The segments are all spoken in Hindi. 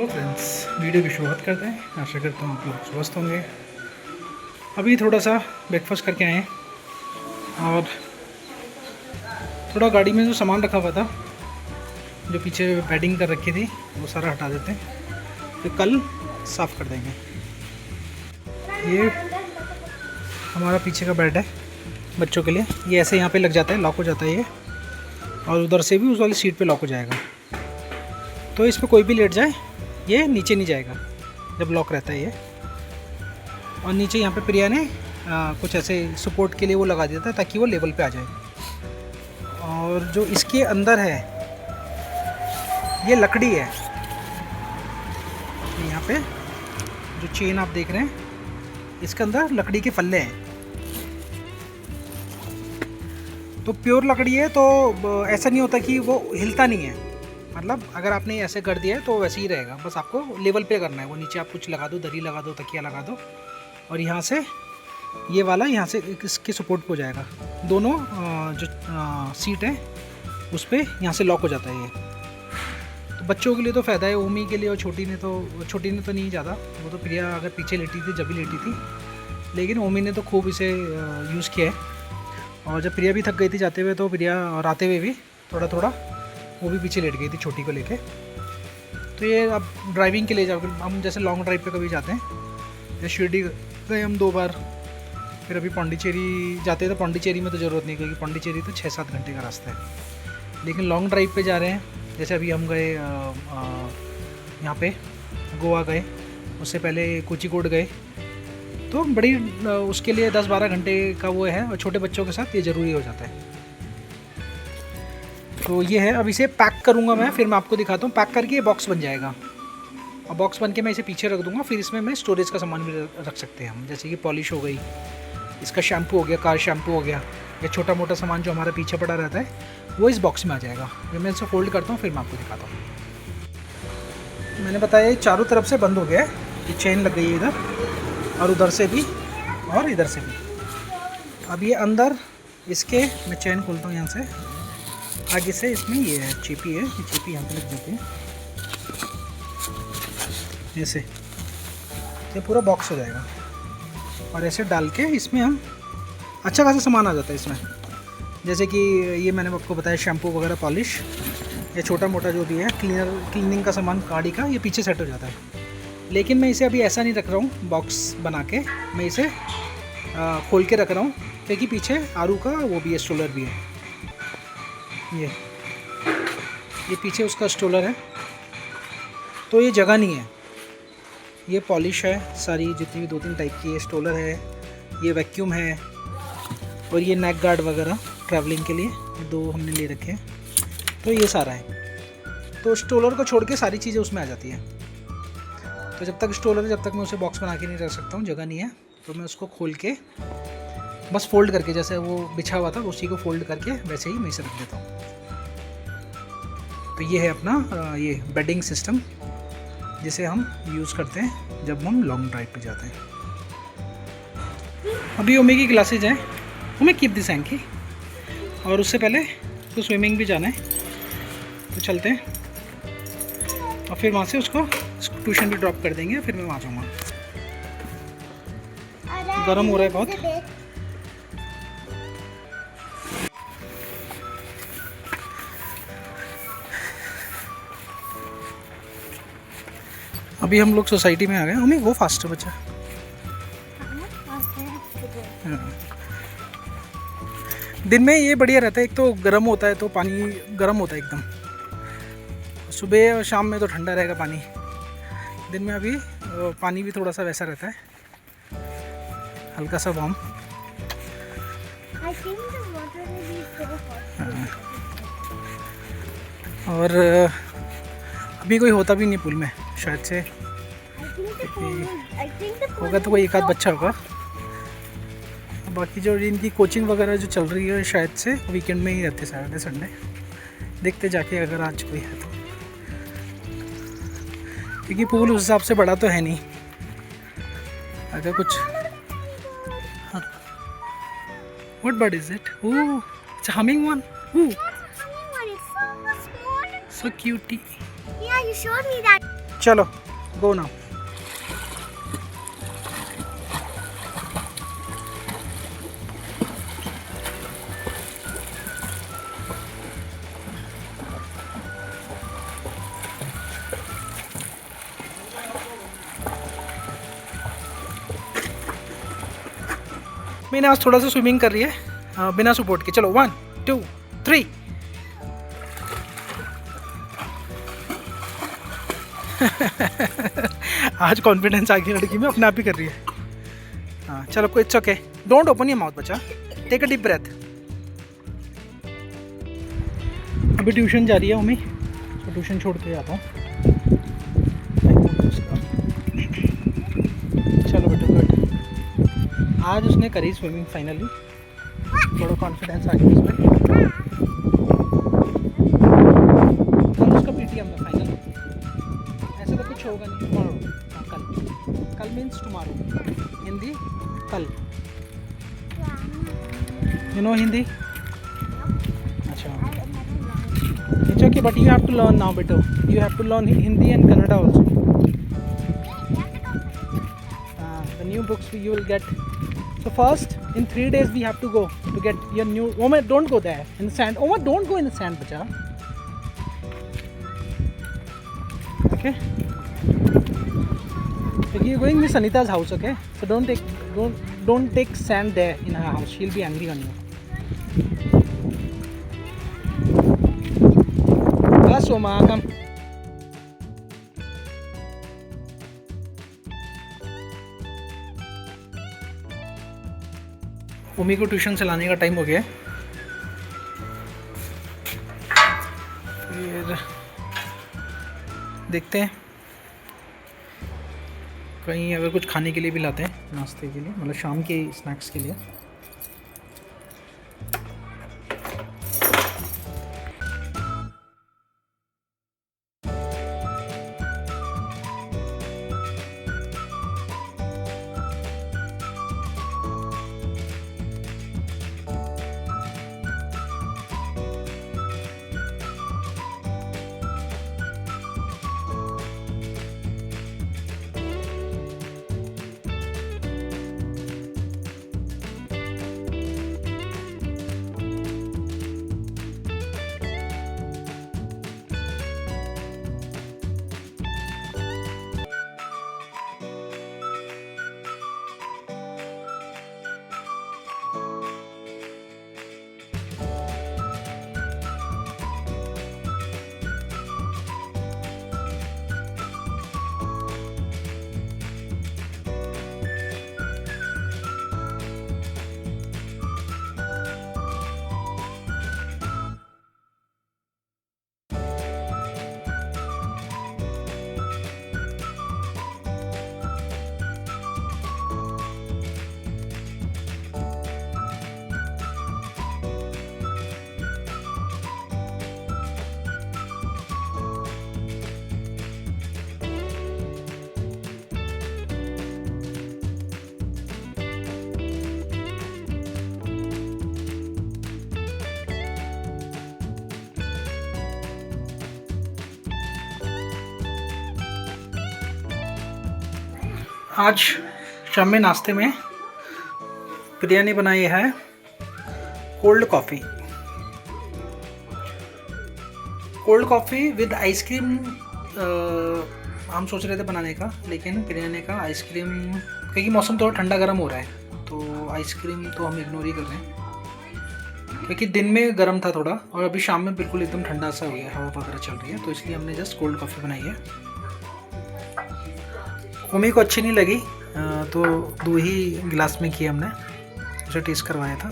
हेलो फ्रेंड्स, वीडियो की शुरुआत करते हैं। आशा करता हूँ आप लोग स्वस्थ होंगे। अभी थोड़ा सा ब्रेकफास्ट करके आए हैं और थोड़ा गाड़ी में जो सामान रखा हुआ था, जो पीछे बेडिंग कर रखी थी, वो सारा हटा देते हैं, तो कल साफ़ कर देंगे। ये हमारा पीछे का बेड है बच्चों के लिए। ये ऐसे यहाँ पे लग जाता है, लॉक हो जाता है ये, और उधर से भी उस वाली सीट पे लॉक हो जाएगा। तो इस पर कोई भी लेट जाए, ये नीचे नहीं जाएगा जब लॉक रहता है ये। और नीचे यहाँ पे प्रिया ने कुछ ऐसे सपोर्ट के लिए वो लगा दिया था ताकि वो लेवल पे आ जाए। और जो इसके अंदर है ये लकड़ी है। यहाँ पे जो चेन आप देख रहे हैं, इसके अंदर लकड़ी के फल्ले हैं। तो प्योर लकड़ी है, तो ऐसा नहीं होता कि वो हिलता नहीं है। मतलब अगर आपने ऐसे कर दिया है तो वैसे ही रहेगा, बस आपको लेवल पे करना है। वो नीचे आप कुछ लगा दो, दरी लगा दो, तकिया लगा दो, और यहाँ से ये वाला यहाँ से इसके सपोर्ट पे हो जाएगा। दोनों जो सीट है उस पर यहाँ से लॉक हो जाता है ये। तो बच्चों के लिए तो फ़ायदा है, ओमी के लिए। और छोटी ने तो नहीं ज़्यादा, वो तो प्रिया अगर पीछे लेटी थी जब भी लेटी थी, लेकिन ओमी ने तो खूब इसे यूज़ किया है। और जब प्रिया भी थक गई थी जाते हुए, तो प्रिया और आते हुए भी थोड़ा थोड़ा वो भी पीछे लेट गई थी छोटी को लेके। तो ये अब ड्राइविंग के लिए जाओ, हम जैसे लॉन्ग ड्राइव पे कभी जाते हैं, जैसे शिरडी गए हम 2 बार, फिर अभी पौंडीचेरी जाते हैं। तो पौंडीचेरी में तो ज़रूरत नहीं, क्योंकि पौंडीचेरी तो 6-7 घंटे का रास्ता है। लेकिन लॉन्ग ड्राइव पे जा रहे हैं, जैसे अभी हम गए यहाँ पे गोवा गए, उससे पहले कोचिकोड गए, तो बड़ी उसके लिए 10-12 घंटे का वो है। और छोटे बच्चों के साथ ये ज़रूरी हो जाता है। तो ये है, अब इसे पैक करूँगा मैं, फिर मैं आपको दिखाता हूँ। पैक करके ये बॉक्स बन जाएगा, और बॉक्स बन के मैं इसे पीछे रख दूँगा। फिर इसमें मैं स्टोरेज का सामान भी रख सकते हैं हम, जैसे कि पॉलिश हो गई, इसका शैम्पू हो गया, कार शैम्पू हो गया, या छोटा मोटा सामान जो हमारा पीछे पड़ा रहता है, वो इस बॉक्स में आ जाएगा। जब मैं इसे फोल्ड करता हूँ फिर मैं आपको दिखाता हूँ। मैंने बताया चारों तरफ से बंद हो गया है, ये चेन लग गई है इधर और उधर से भी और इधर से भी। अब ये अंदर इसके मैं चेन खोलता हूँ यहाँ से, आगे से इसमें ये है चीपी है, ये चीपी यहाँ पे लग जाती है ऐसे। ये पूरा बॉक्स हो जाएगा, और ऐसे डाल के इसमें हम अच्छा खासा सामान आ जाता है इसमें। जैसे कि ये मैंने आपको बताया, शैम्पू वगैरह, पॉलिश, या छोटा मोटा जो भी है क्लीनिंग का सामान गाड़ी का, ये पीछे सेट हो जाता है। लेकिन मैं इसे अभी ऐसा नहीं रख रहा हूँ बॉक्स बना के, मैं इसे खोल के रख रहा हूँ, क्योंकि पीछे आरू का वो भी है, स्टोलर भी है। ये पीछे उसका स्टोलर है, तो ये जगह नहीं है। ये पॉलिश है सारी, जितनी भी 2-3 टाइप की, ये स्टोलर है, ये वैक्यूम है, और ये नेक गार्ड वगैरह ट्रैवलिंग के लिए 2 हमने ले रखे हैं। तो ये सारा है। तो स्टोलर को छोड़ के सारी चीज़ें उसमें आ जाती हैं। तो जब तक स्टोलर है, जब तक मैं उसे बॉक्स बना के नहीं रख सकता हूँ, जगह नहीं है, तो मैं उसको खोल के बस फोल्ड करके, जैसे वो बिछा हुआ था उसी को फोल्ड करके वैसे ही मैं इसे रख देता हूँ। तो ये है अपना ये बेडिंग सिस्टम, जिसे हम यूज़ करते हैं जब हम लॉन्ग ड्राइव पे जाते हैं। अभी ओमी की क्लासेज हैं, ओमी कीप दिस हैंकी, और उससे पहले तो स्विमिंग भी जाना है, तो चलते हैं। और फिर वहाँ से उसको ट्यूशन भी ड्रॉप कर देंगे, फिर मैं वहाँ जाऊँगा। गर्म हो रहा है बहुत। अभी हम लोग सोसाइटी में आ गए। मम्मी वो फास्ट है बच्चा। दिन में ये बढ़िया रहता है, एक तो गर्म होता है, तो पानी गर्म होता है एकदम। सुबह और शाम में तो ठंडा रहेगा पानी। दिन में अभी पानी भी थोड़ा सा वैसा रहता है, हल्का सा वार्म। और अभी कोई होता भी नहीं पूल में शायद से, होगा तो कोई एक आध बच्चा होगा। बाकी जो इनकी कोचिंग वगैरह जो चल रही है, शायद से वीकेंड में ही रहते, सैटरडे संडे। देखते जाके अगर आज कोई है तो, क्योंकि पूल उस हिसाब से बड़ा तो है नहीं। अगर कुछ what bird is it? Oh, it's a humming one. Oh, It's humming one. It's so small. so cutie. Yeah, you showed me that. चलो गो नाउ। मैंने आज थोड़ा सा स्विमिंग कर रही है बिना सपोर्ट के। चलो 1 2 3। आज कॉन्फिडेंस आ गया लड़की में, अपने आप ही कर रही है। हाँ चलो कोई, it's okay, don't open your mouth बच्चा, टेक अ डीप ब्रेथ। अभी ट्यूशन जा रही है मम्मी, तो ट्यूशन छोड़ के आता हूँ। चलो बेटा गुड। आज उसने करी स्विमिंग फाइनली, थोड़ा कॉन्फिडेंस आ गया उसमें। कल उसका पीटीएम है फाइनल, ऐसा तो कुछ होगा नहीं। टुमारो, कल, कल मीन्स टुमारो, हिंदी कल। You know Hindi? अच्छा, it's okay but you have to learn now बेटा, you have to learn Hindi and Kannada also. The new books you will get. So first, in 3 days we have to go to get your new. Omar, don't go there in the sand. Omar, don't go in the sand, bacha. Okay. So you're going to Sanita's house, okay? So don't take sand there in her house. She'll be angry on you. Bas, Omar, come. उमी को ट्यूशन से लाने का टाइम हो गया है। फिर देखते हैं कहीं अगर कुछ खाने के लिए भी लाते हैं, नाश्ते के लिए, मतलब शाम के स्नैक्स के लिए। आज शाम में नाश्ते में बिरयानी बनाई है, कोल्ड कॉफ़ी विद आइसक्रीम। हम सोच रहे थे बनाने का, लेकिन बिरयानी का आइसक्रीम, क्योंकि मौसम थोड़ा ठंडा गर्म हो रहा है तो आइसक्रीम तो हम इग्नोर ही कर रहे हैं, क्योंकि दिन में गर्म था थोड़ा और अभी शाम में बिल्कुल एकदम ठंडा सा हो गया, हवा वगैरह चल रही है, तो इसलिए हमने जस्ट कोल्ड कॉफ़ी बनाई है। उमी को अच्छी नहीं लगी तो 2 ही गिलास में किए हमने, उसे टेस्ट करवाया था।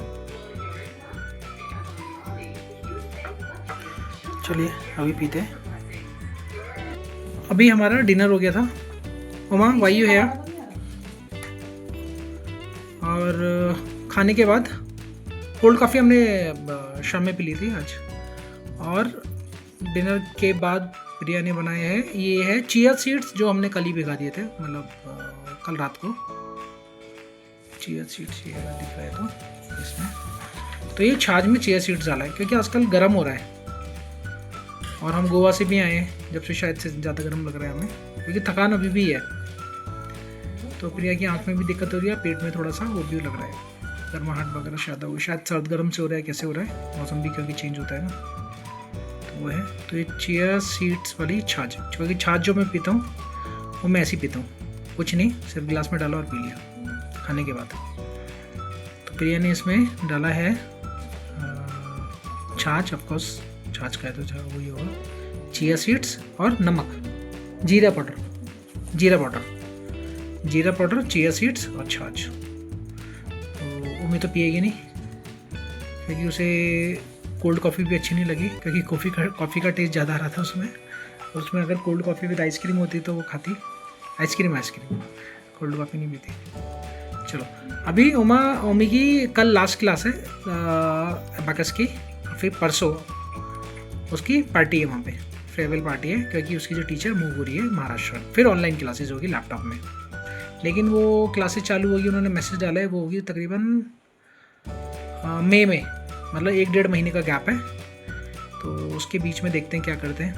चलिए अभी पीते हैं। अभी हमारा डिनर हो गया था। Uma why you here? और खाने के बाद कोल्ड कॉफ़ी हमने शाम में पी ली थी आज, और डिनर के बाद बिरयानी बनाए हैं। ये है चिया सीड्स जो हमने कल ही भिगा दिए थे, मतलब कल रात को। चिया सीड्स ये दिख रहा है तो इसमें, तो ये छाछ में चिया सीड्स डाला है क्योंकि आजकल गर्म हो रहा है। और हम गोवा से भी आए हैं, जब से शायद से ज़्यादा गर्म लग रहा है हमें, क्योंकि थकान अभी भी है। तो प्रिया की आँख में भी दिक्कत हो रही है, पेट में थोड़ा सा वो भी लग रहा है, गर्माहट वगैरह शायद हो, शायद सर्द गर्म से हो रहा है, कैसे हो रहा है, मौसम भी क्योंकि चेंज होता है ना, तो वो है। तो ये चिया सीड्स वाली छाछ, क्योंकि छाछ जो मैं पीता हूँ वो मैं ऐसी पीता हूँ, कुछ नहीं, सिर्फ गिलास में डाला और पी लिया खाने के बाद। तो प्रिया ने इसमें डाला है छाछ, ऑफकोर्स छाछ का है तो वही होगा, चिया सीड्स और नमक, जीरा पाउडर, चिया सीड्स और छाछ। तो उम्मीद तो पिएगी नहीं, क्योंकि उसे कोल्ड कॉफ़ी भी अच्छी नहीं लगी, क्योंकि कॉफ़ी का टेस्ट ज़्यादा आ रहा था उसमें। और उसमें अगर कोल्ड कॉफ़ी विद आइसक्रीम होती तो वो खाती, आइसक्रीम कोल्ड कॉफ़ी नहीं पीती। चलो अभी ओमी की कल लास्ट क्लास है अबाकस की, फिर परसों उसकी पार्टी है, वहाँ पे फेयरवेल पार्टी है, क्योंकि उसकी जो टीचर मूव हो रही है महाराष्ट्र। फिर ऑनलाइन क्लासेज होगी लैपटॉप में, लेकिन वो क्लासेज चालू होगी, उन्होंने मैसेज डाला है, वो होगी तकरीबन मई में, मतलब 1-1.5 महीने का गैप है। तो उसके बीच में देखते हैं क्या करते हैं,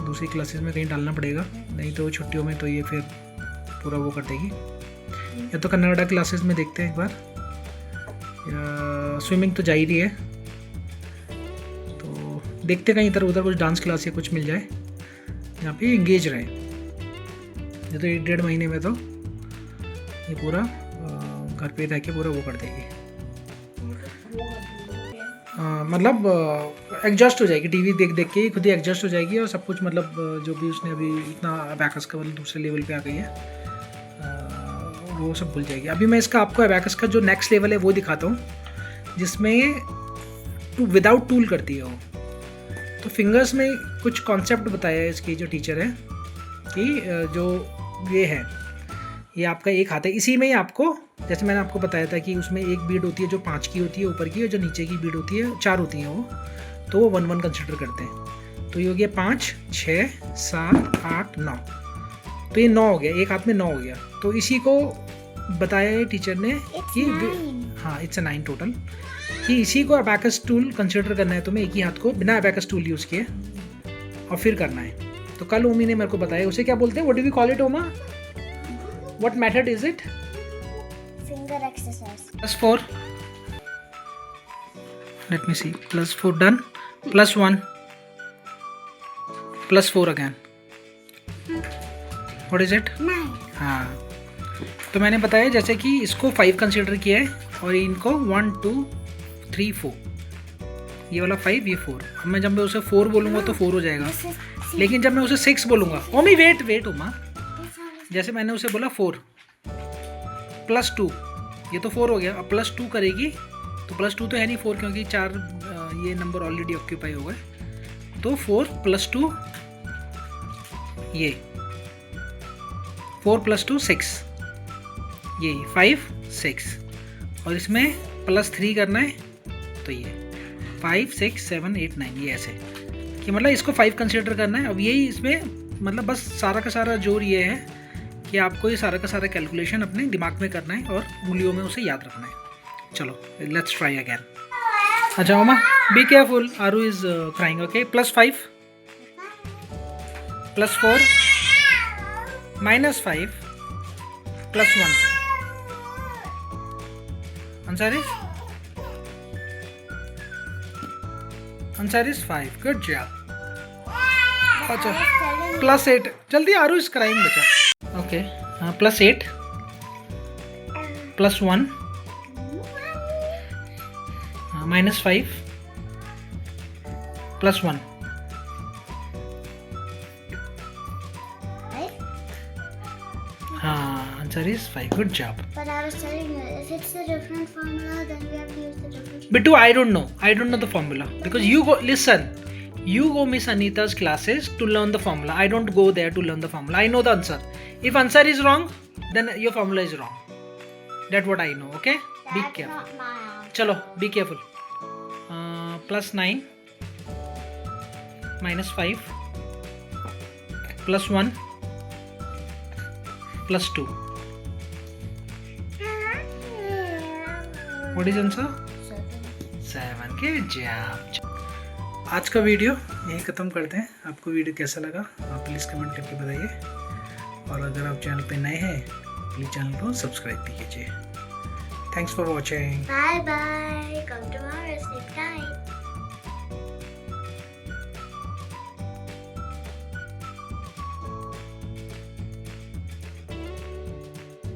दूसरी क्लासेस में कहीं डालना पड़ेगा, नहीं तो छुट्टियों में तो ये फिर पूरा वो कर देगी। या तो कन्नाडा क्लासेस में देखते हैं एक बार, या स्विमिंग तो जा ही रही है, तो देखते कहीं इधर उधर कुछ डांस क्लास या कुछ मिल जाए यहाँ पे एंगेज रहे। ये तो 1-1.5 महीने में तो ये पूरा घर पे रह के पूरा वो कर देगी, मतलब एडजस्ट हो जाएगी, टीवी देख देख के खुद ही एडजस्ट हो जाएगी, और सब कुछ मतलब जो भी उसने अभी इतना अबैकस का मतलब दूसरे लेवल पे आ गई है वो सब भूल जाएगी। अभी मैं इसका आपको अबैकस का जो नेक्स्ट लेवल है वो दिखाता हूँ, जिसमें विदाउट टूल करती है वो। तो फिंगर्स में कुछ कॉन्सेप्ट बताया है इसकी जो टीचर है, कि जो ये है, ये आपका एक हाथ है, इसी में ही आपको, जैसे मैंने आपको बताया था कि उसमें एक बीड होती है जो 5 की होती है ऊपर की, और जो नीचे की बीड होती है 4 होती हैं वो, तो वो 1-1 कंसिडर करते हैं। तो ये हो गया 5, 6, 7, 8, 9, तो ये 9 हो गया, एक हाथ में 9 हो गया। तो इसी को बताया है टीचर ने कि हाँ इट्स 9 टोटल, कि इसी को अबैकस टूल कंसिडर करना है तुम्हें, एक ही हाथ को बिना अबैकस टूल यूज़ किए, और फिर करना है। तो कल ओमी ने मेरे को बताया, उसे क्या बोलते हैं, what do we call it ओमा, what method is it, finger exercise. +4, let me see, +4 done, +1, +4 again, what is it, 9. हाँ। तो मैंने बताया जैसे कि इसको 5 कंसिडर किया है, और इनको 1, 2, 3, 4, ये वाला 5, ये 4। अब मैं जब मैं उसे 4 बोलूँगा तो 4 हो जाएगा, लेकिन जब मैं उसे 6 बोलूँगा, ओमी वेट ओमा, जैसे मैंने उसे बोला 4 +2, ये तो 4 हो गया, अब +2 करेगी, तो +2 तो है नहीं 4, क्योंकि 4 ये नंबर ऑलरेडी ऑक्यूपाई हो गए, तो 4 + 2, ये 4 + 2 6, ये 5 6, और इसमें +3 करना है, तो ये 5 6 7 8 9, ये ऐसे, कि मतलब इसको 5 कंसिडर करना है। अब यही इसमें मतलब बस सारा का सारा जोर ये है कि आपको ये सारा का सारा कैलकुलेशन अपने दिमाग में करना है और उंगलियों में उसे याद रखना है। चलो लेट्स ट्राई अगेन। अच्छा Oma, be careful, Aru is crying, okay. +5 +4 -5 +1, answer is 5, good job. अच्छा +8, जल्दी, आरू इज क्राइंग बच्चा, ओके। +8 +1 -5 +1, हाँ answer is 5, good job. But I was telling you, if it's a different formula, then we have to use the different. Bittu, I don't know the formula, because you go Miss Anita's classes to learn the formula. I don't go there to learn the formula. I know the answer. If answer is wrong, then your formula is wrong. That's what I know, okay? Be That's careful. not my answer. Chalo, be careful. +9 -5 +1 +2. What is answer? 7. Good job. आज का वीडियो यहीं ख़त्म करते हैं। आपको वीडियो कैसा लगा आप प्लीज़ कमेंट करके बताइए, और अगर आप चैनल पे नए हैं प्लीज़ चैनल को सब्सक्राइब भी कीजिए। Thanks for watching. Bye bye. Come tomorrow.